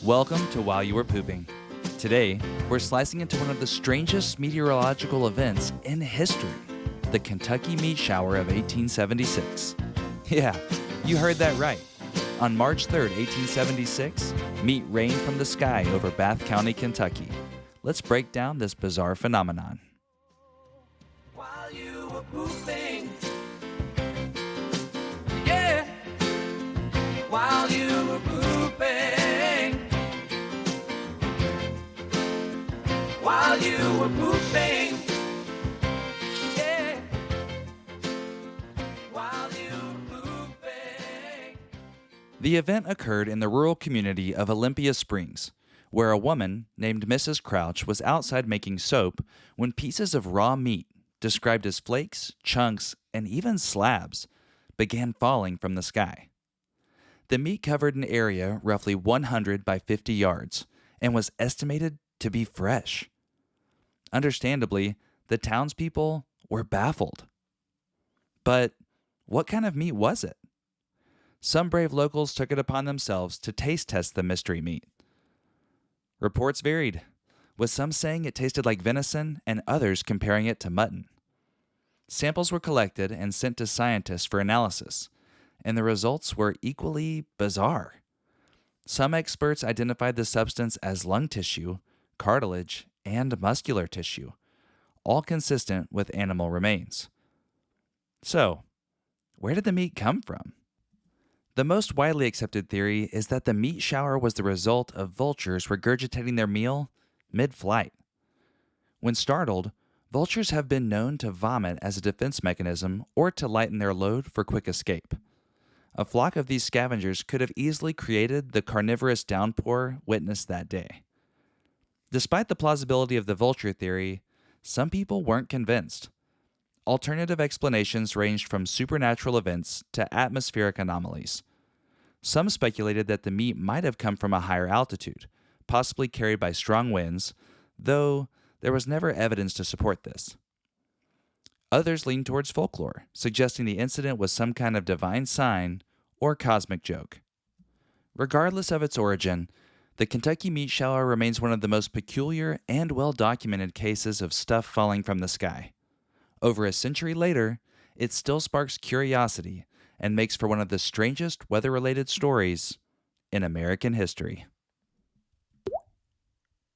Welcome to While You Were Pooping. Today, we're slicing into one of the strangest meteorological events in history, the Kentucky meat shower of 1876. Yeah, you heard that right. On March 3rd, 1876, meat rained from the sky over Bath County, Kentucky. Let's break down this bizarre phenomenon. While you were pooping, yeah. While you were pooping, while you were pooping, yeah. While you were pooping. The event occurred in the rural community of Olympia Springs, where a woman named Mrs. Crouch was outside making soap when pieces of raw meat, described as flakes, chunks, and even slabs, began falling from the sky. The meat covered an area roughly 100 by 50 yards and was estimated to be fresh. Understandably, the townspeople were baffled. But what kind of meat was it? Some brave locals took it upon themselves to taste test the mystery meat. Reports varied, with some saying it tasted like venison and others comparing it to mutton. Samples were collected and sent to scientists for analysis, and the results were equally bizarre. Some experts identified the substance as lung tissue, cartilage, and muscular tissue, all consistent with animal remains. So, where did the meat come from? The most widely accepted theory is that the meat shower was the result of vultures regurgitating their meal mid-flight. When startled, vultures have been known to vomit as a defense mechanism or to lighten their load for quick escape. A flock of these scavengers could have easily created the carnivorous downpour witnessed that day. Despite the plausibility of the vulture theory, some people weren't convinced. Alternative explanations ranged from supernatural events to atmospheric anomalies. Some speculated that the meat might have come from a higher altitude, possibly carried by strong winds, though there was never evidence to support this. Others leaned towards folklore, suggesting the incident was some kind of divine sign or cosmic joke. Regardless of its origin, the Kentucky meat shower remains one of the most peculiar and well-documented cases of stuff falling from the sky. Over a century later, it still sparks curiosity and makes for one of the strangest weather-related stories in American history.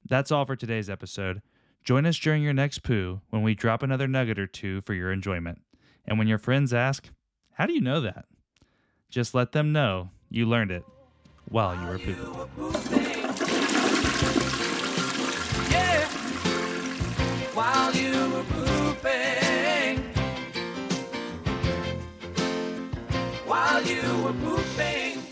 That's all for today's episode. Join us during your next poo when we drop another nugget or two for your enjoyment. And when your friends ask, "How do you know that?" just let them know you learned it while you were pooping. Yeah. While you were pooping, while you were pooping.